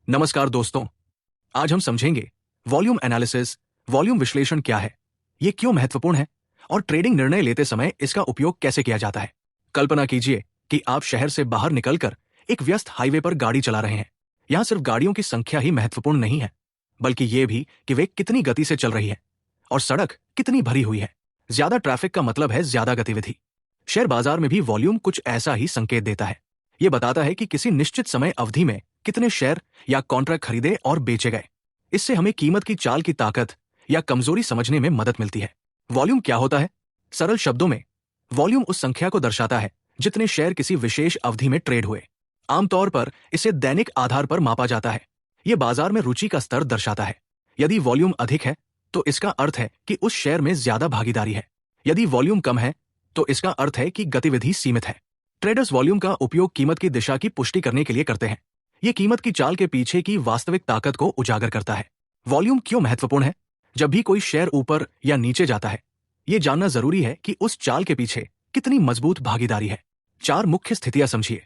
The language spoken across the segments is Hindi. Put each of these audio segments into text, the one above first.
नमस्कार दोस्तों, आज हम समझेंगे वॉल्यूम एनालिसिस, वॉल्यूम विश्लेषण क्या है, ये क्यों महत्वपूर्ण है और ट्रेडिंग निर्णय लेते समय इसका उपयोग कैसे किया जाता है। कल्पना कीजिए कि आप शहर से बाहर निकलकर एक व्यस्त हाईवे पर गाड़ी चला रहे हैं। यहाँ सिर्फ गाड़ियों की संख्या ही महत्वपूर्ण नहीं है, बल्कि ये भी कि वे कितनी गति से चल रही है और सड़क कितनी भरी हुई है। ज्यादा ट्रैफिक का मतलब है ज्यादा गतिविधि। शेयर बाजार में भी वॉल्यूम कुछ ऐसा ही संकेत देता है। ये बताता है कि किसी निश्चित समय अवधि में कितने शेयर या कॉन्ट्रैक्ट खरीदे और बेचे गए। इससे हमें कीमत की चाल की ताकत या कमजोरी समझने में मदद मिलती है। वॉल्यूम क्या होता है? सरल शब्दों में, वॉल्यूम उस संख्या को दर्शाता है जितने शेयर किसी विशेष अवधि में ट्रेड हुए। आमतौर पर इसे दैनिक आधार पर मापा जाता है। यह बाजार में रुचि का स्तर दर्शाता है। यदि वॉल्यूम अधिक है तो इसका अर्थ है कि उस शेयर में ज्यादा भागीदारी है। यदि वॉल्यूम कम है तो इसका अर्थ है कि गतिविधि सीमित है। ट्रेडर्स वॉल्यूम का उपयोग कीमत की दिशा की पुष्टि करने के लिए करते हैं। यह कीमत की चाल के पीछे की वास्तविक ताकत को उजागर करता है। वॉल्यूम क्यों महत्वपूर्ण है? जब भी कोई शेयर ऊपर या नीचे जाता है, यह जानना जरूरी है कि उस चाल के पीछे कितनी मजबूत भागीदारी है। 4 मुख्य स्थितियां समझिए।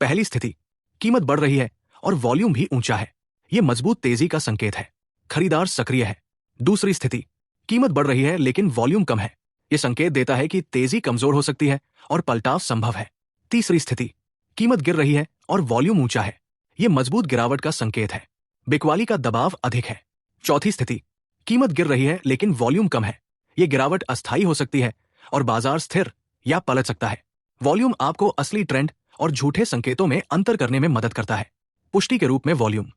पहली स्थिति, कीमत बढ़ रही है और वॉल्यूम भी ऊंचा है। यह मजबूत तेजी का संकेत है। खरीदार सक्रिय है। दूसरी स्थिति, कीमत बढ़ रही है लेकिन वॉल्यूम कम है। यह संकेत देता है कि तेजी कमजोर हो सकती है और पलटाव संभव है। तीसरी स्थिति, कीमत गिर रही है और वॉल्यूम ऊंचा है। यह मजबूत गिरावट का संकेत है। बिकवाली का दबाव अधिक है। चौथी स्थिति, कीमत गिर रही है लेकिन वॉल्यूम कम है। यह गिरावट अस्थायी हो सकती है और बाजार स्थिर या पलट सकता है। वॉल्यूम आपको असली ट्रेंड और झूठे संकेतों में अंतर करने में मदद करता है। पुष्टि के रूप में वॉल्यूम।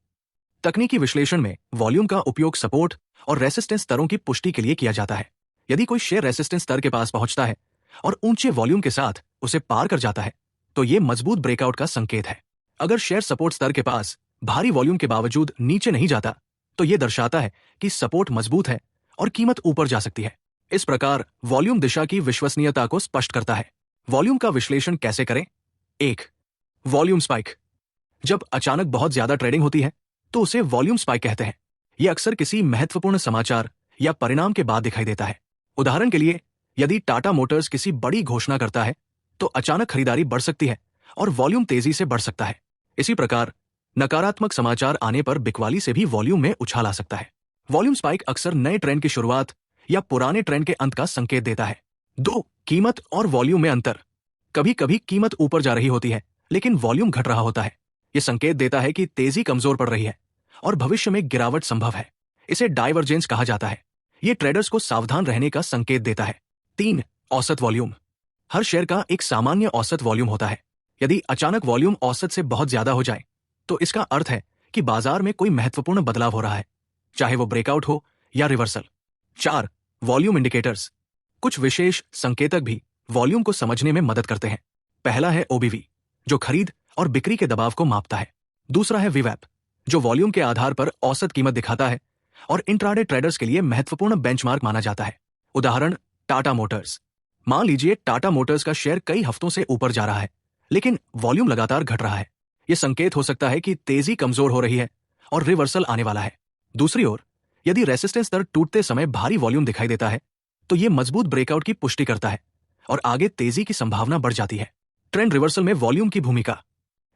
तकनीकी विश्लेषण में वॉल्यूम का उपयोग सपोर्ट और रेसिस्टेंस स्तरों की पुष्टि के लिए किया जाता है। यदि कोई शेयर रेसिस्टेंस स्तर के पास पहुंचता है और ऊंचे वॉल्यूम के साथ उसे पार कर जाता है तो यह मजबूत ब्रेकआउट का संकेत है। अगर शेयर सपोर्ट स्तर के पास भारी वॉल्यूम के बावजूद नीचे नहीं जाता तो यह दर्शाता है कि सपोर्ट मजबूत है और कीमत ऊपर जा सकती है। इस प्रकार वॉल्यूम दिशा की विश्वसनीयता को स्पष्ट करता है। वॉल्यूम का विश्लेषण कैसे करें? 1. Volume spike. जब अचानक बहुत ज्यादा ट्रेडिंग होती है तो उसे वॉल्यूम स्पाइक कहते हैं। यह अक्सर किसी महत्वपूर्ण समाचार या परिणाम के बाद दिखाई देता है। उदाहरण के लिए, यदि टाटा मोटर्स किसी बड़ी घोषणा करता है तो अचानक खरीदारी बढ़ सकती है और वॉल्यूम तेजी से बढ़ सकता है। इसी प्रकार नकारात्मक समाचार आने पर बिकवाली से भी वॉल्यूम में उछाल आ सकता है। वॉल्यूम स्पाइक अक्सर नए ट्रेंड की शुरुआत या पुराने ट्रेंड के अंत का संकेत देता है। 2. कीमत और वॉल्यूम में अंतर। कभी कभी कीमत ऊपर जा रही होती है लेकिन वॉल्यूम घट रहा होता है। यह संकेत देता है कि तेजी कमजोर पड़ रही है और भविष्य में गिरावट संभव है। इसे डाइवर्जेंस कहा जाता है। यह ट्रेडर्स को सावधान रहने का संकेत देता है। 3. औसत वॉल्यूम। हर शेयर का एक सामान्य औसत वॉल्यूम होता है। यदि अचानक वॉल्यूम औसत से बहुत ज्यादा हो जाए तो इसका अर्थ है कि बाजार में कोई महत्वपूर्ण बदलाव हो रहा है, चाहे वो ब्रेकआउट हो या रिवर्सल। 4. Volume indicators. कुछ विशेष संकेतक भी वॉल्यूम को समझने में मदद करते हैं। पहला है ओबीवी, जो खरीद और बिक्री के दबाव को मापता है। दूसरा है वीवैप, जो वॉल्यूम के आधार पर औसत कीमत दिखाता है और इंट्राडे ट्रेडर्स के लिए महत्वपूर्ण बेंचमार्क माना जाता है। उदाहरण, टाटा मोटर्स। मान लीजिए टाटा मोटर्स का शेयर कई हफ्तों से ऊपर जा रहा है लेकिन वॉल्यूम लगातार घट रहा है। यह संकेत हो सकता है कि तेजी कमजोर हो रही है और रिवर्सल आने वाला है। दूसरी ओर, यदि रेसिस्टेंस स्तर टूटते समय भारी वॉल्यूम दिखाई देता है तो यह मजबूत ब्रेकआउट की पुष्टि करता है और आगे तेजी की संभावना बढ़ जाती है। ट्रेंड रिवर्सल में वॉल्यूम की भूमिका।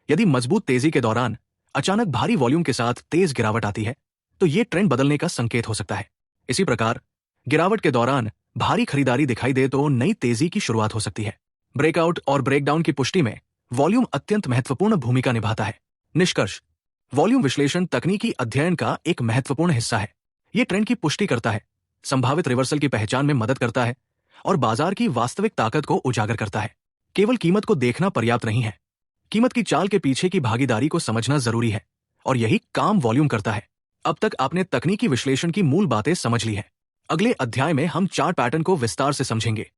यदि मजबूत तेजी के दौरान अचानक भारी वॉल्यूम के साथ तेज गिरावट आती है तो यह ट्रेंड बदलने का संकेत हो सकता है। इसी प्रकार गिरावट के दौरान भारी खरीदारी दिखाई दे तो नई तेजी की शुरुआत हो सकती है। ब्रेकआउट और ब्रेकडाउन की पुष्टि में वॉल्यूम अत्यंत महत्वपूर्ण भूमिका निभाता है। निष्कर्ष, वॉल्यूम विश्लेषण तकनीकी अध्ययन का एक महत्वपूर्ण हिस्सा है। यह ट्रेंड की पुष्टि करता है, संभावित रिवर्सल की पहचान में मदद करता है और बाजार की वास्तविक ताकत को उजागर करता है। केवल कीमत को देखना पर्याप्त नहीं है, कीमत की चाल के पीछे की भागीदारी को समझना जरूरी है और यही काम वॉल्यूम करता है। अब तक आपने तकनीकी विश्लेषण की मूल बातें समझ ली है। अगले अध्याय में हम चार्ट पैटर्न को विस्तार से समझेंगे।